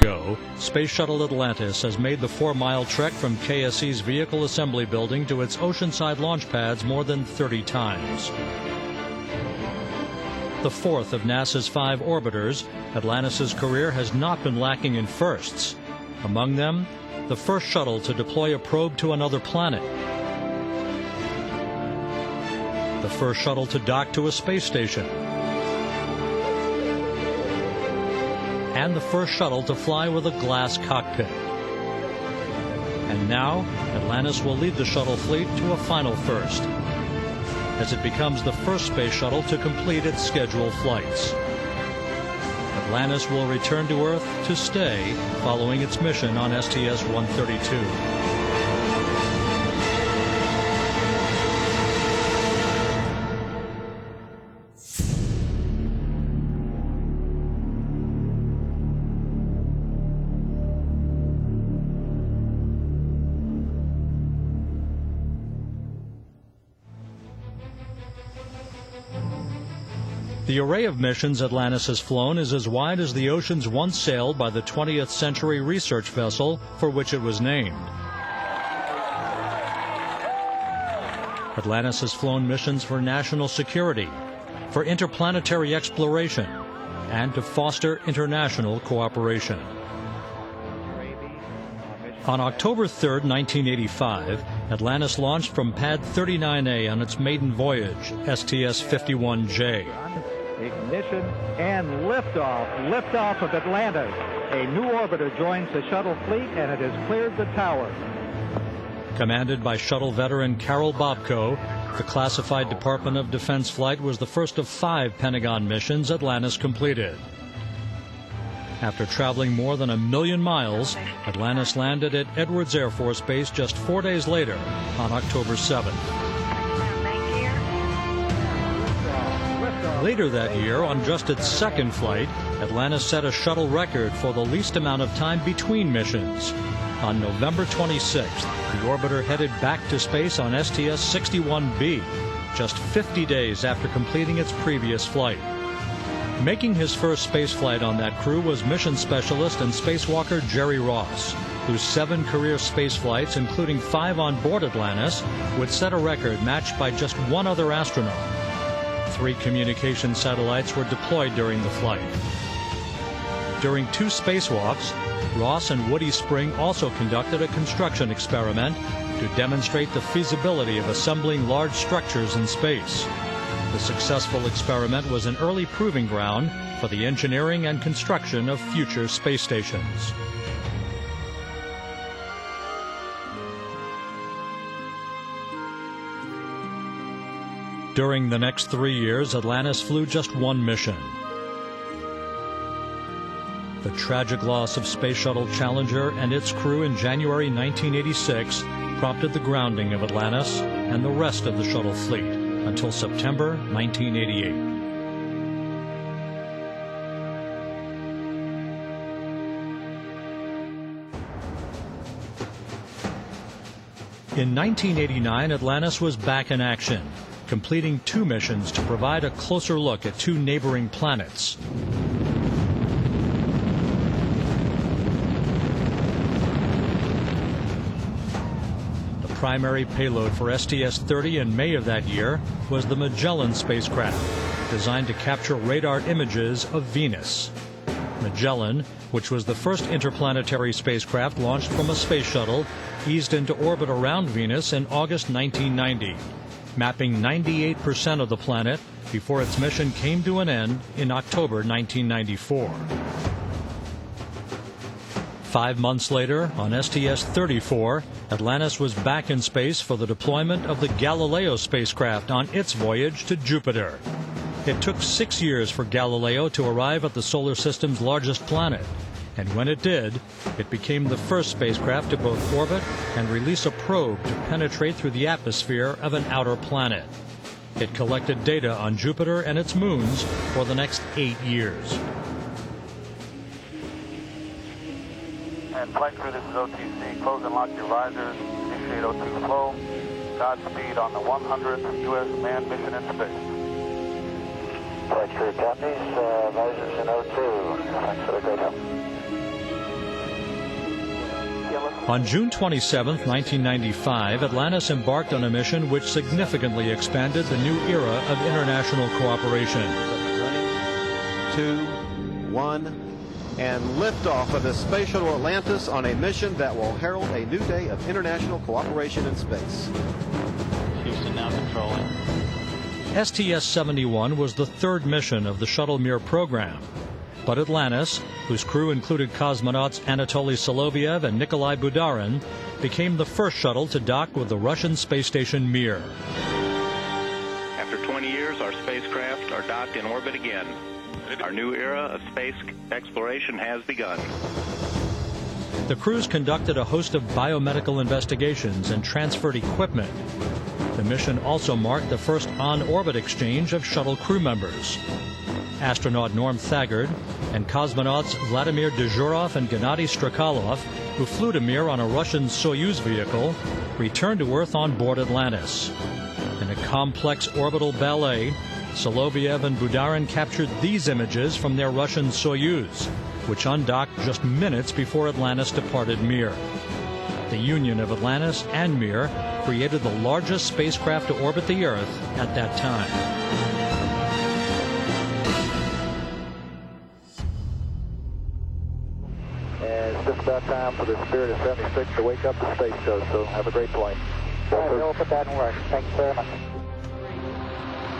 ago, Space Shuttle Atlantis has made the 4-mile trek from KSC's Vehicle Assembly Building to its oceanside launch pads more than 30 times. The fourth of NASA's 5 orbiters, Atlantis' career has not been lacking in firsts. Among them, the first shuttle to deploy a probe to another planet, the first shuttle to dock to a space station, and the first shuttle to fly with a glass cockpit. And now, Atlantis will lead the shuttle fleet to a final first, as it becomes the first space shuttle to complete its scheduled flights. Atlantis will return to Earth to stay following its mission on STS-132. The array of missions Atlantis has flown is as wide as the oceans once sailed by the 20th century research vessel for which it was named. Atlantis has flown missions for national security, for interplanetary exploration, and to foster international cooperation. On October 3, 1985, Atlantis launched from Pad 39A on its maiden voyage, STS-51J. Ignition and liftoff. Liftoff of Atlantis. A new orbiter joins the shuttle fleet, and it has cleared the tower. Commanded by shuttle veteran Carol Bobko, the classified Department of Defense flight was the first of 5 Pentagon missions Atlantis completed. After traveling more than 1 million miles, Atlantis landed at Edwards Air Force Base just 4 days later, on October 7th. Later that year, on just its second flight, Atlantis set a shuttle record for the least amount of time between missions. On November 26th, the orbiter headed back to space on STS-61B, just 50 days after completing its previous flight. Making his first space flight on that crew was mission specialist and spacewalker Jerry Ross, whose 7 career space flights, including 5 on board Atlantis, would set a record matched by just 1 other astronaut. 3 communication satellites were deployed during the flight. During 2 spacewalks, Ross and Woody Spring also conducted a construction experiment to demonstrate the feasibility of assembling large structures in space. The successful experiment was an early proving ground for the engineering and construction of future space stations. During the next 3 years, Atlantis flew just 1 mission. The tragic loss of Space Shuttle Challenger and its crew in January 1986 prompted the grounding of Atlantis and the rest of the shuttle fleet until September 1988. In 1989, Atlantis was back in action, completing 2 missions to provide a closer look at 2 neighboring planets. The primary payload for STS-30 in May of that year was the Magellan spacecraft, designed to capture radar images of Venus. Magellan, which was the first interplanetary spacecraft launched from a space shuttle, eased into orbit around Venus in August 1990. Mapping 98% of the planet before its mission came to an end in October 1994. 5 months later, on STS-34, Atlantis was back in space for the deployment of the Galileo spacecraft on its voyage to Jupiter. It took 6 years for Galileo to arrive at the solar system's largest planet, and when it did, it became the first spacecraft to both orbit and release a probe to penetrate through the atmosphere of an outer planet. It collected data on Jupiter and its moons for the next 8 years. And flight crew, this is OTC. Close and lock your visors. Initiate O2 flow. Godspeed on the 100th U.S. manned mission in space. Flight crew copies. Visors in O2. Thanks for the great help. On June 27, 1995, Atlantis embarked on a mission which significantly expanded the new era of international cooperation. 2, 1, and liftoff of the Space Shuttle Atlantis on a mission that will herald a new day of international cooperation in space. Houston now controlling. STS-71 was the third mission of the Shuttle Mir program. But Atlantis, whose crew included cosmonauts Anatoly Soloviev and Nikolai Budarin, became the first shuttle to dock with the Russian space station Mir. After 20 years, our spacecraft are docked in orbit again. Our new era of space exploration has begun. The crews conducted a host of biomedical investigations and transferred equipment. The mission also marked the first on-orbit exchange of shuttle crew members. Astronaut Norm Thagard and cosmonauts Vladimir Dezhurov and Gennady Strakalov, who flew to Mir on a Russian Soyuz vehicle, returned to Earth on board Atlantis. In a complex orbital ballet, Soloviev and Budarin captured these images from their Russian Soyuz, which undocked just minutes before Atlantis departed Mir. The union of Atlantis and Mir created the largest spacecraft to orbit the Earth at that time. And it's just about time for the Spirit of 76 to wake up the space show, so have a great plane. All right, we'll put that in work. Thank you very much.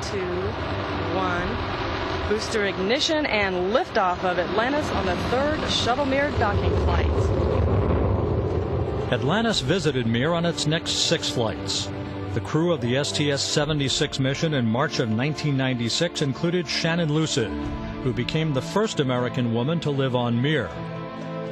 2, 1. Booster ignition and liftoff of Atlantis on the third Shuttle Mir docking flight. Atlantis visited Mir on its next 6 flights. The crew of the STS-76 mission in March of 1996 included Shannon Lucid, who became the first American woman to live on Mir.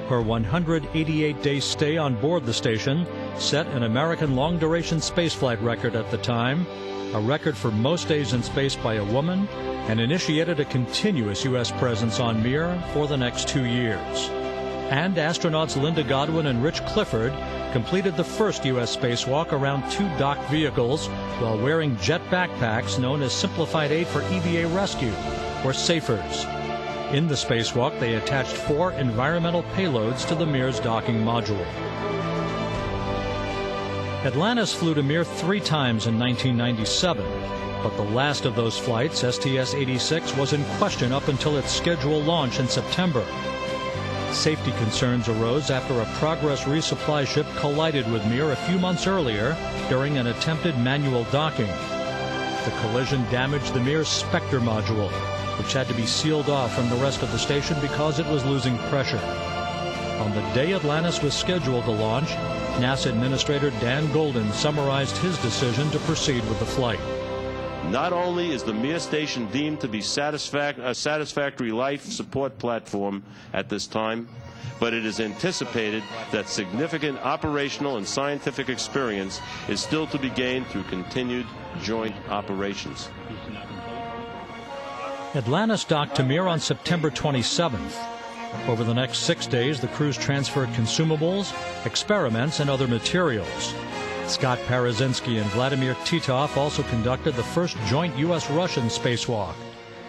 Her 188-day stay on board the station set an American long-duration spaceflight record at the time, a record for most days in space by a woman, and initiated a continuous U.S. presence on Mir for the next 2 years. And astronauts Linda Godwin and Rich Clifford completed the first U.S. spacewalk around 2 docked vehicles while wearing jet backpacks known as Simplified Aid for EVA Rescue, or SAFERS. In the spacewalk, they attached 4 environmental payloads to the Mir's docking module. Atlantis flew to Mir 3 times in 1997, but the last of those flights, STS-86, was in question up until its scheduled launch in September. Safety concerns arose after a Progress resupply ship collided with Mir a few months earlier during an attempted manual docking. The collision damaged the Mir's Spectre module, which had to be sealed off from the rest of the station because it was losing pressure. On the day Atlantis was scheduled to launch, NASA Administrator Dan Golden summarized his decision to proceed with the flight. Not only is the Mir station deemed to be a satisfactory life support platform at this time, but it is anticipated that significant operational and scientific experience is still to be gained through continued joint operations. Atlantis docked to Mir on September 27th. Over the next 6 days, the crews transferred consumables, experiments, and other materials. Scott Parazynski and Vladimir Titov also conducted the first joint U.S.-Russian spacewalk,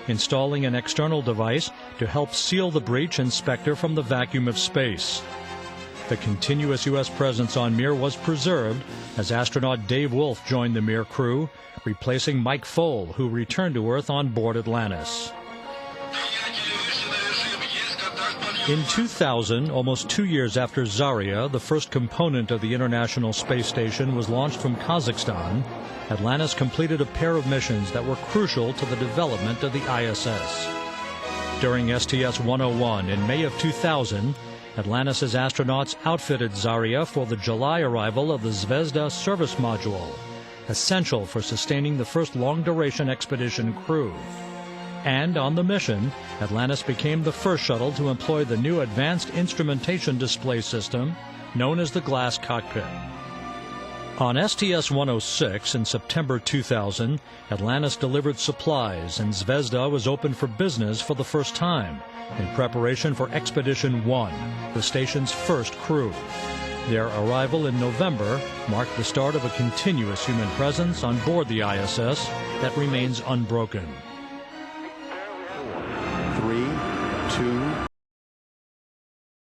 installing an external device to help seal the breach and Spectre from the vacuum of space. The continuous U.S. presence on Mir was preserved as astronaut Dave Wolf joined the Mir crew, replacing Mike Foale, who returned to Earth on board Atlantis. In 2000, almost 2 years after Zarya, the first component of the International Space Station, was launched from Kazakhstan, Atlantis completed a pair of missions that were crucial to the development of the ISS. During STS-101 in May of 2000, Atlantis' astronauts outfitted Zarya for the July arrival of the Zvezda service module, essential for sustaining the first long-duration expedition crew. And on the mission, Atlantis became the first shuttle to employ the new Advanced Instrumentation Display System, known as the Glass Cockpit. On STS-106 in September 2000, Atlantis delivered supplies and Zvezda was opened for business for the first time, in preparation for Expedition 1, the station's first crew. Their arrival in November marked the start of a continuous human presence on board the ISS that remains unbroken.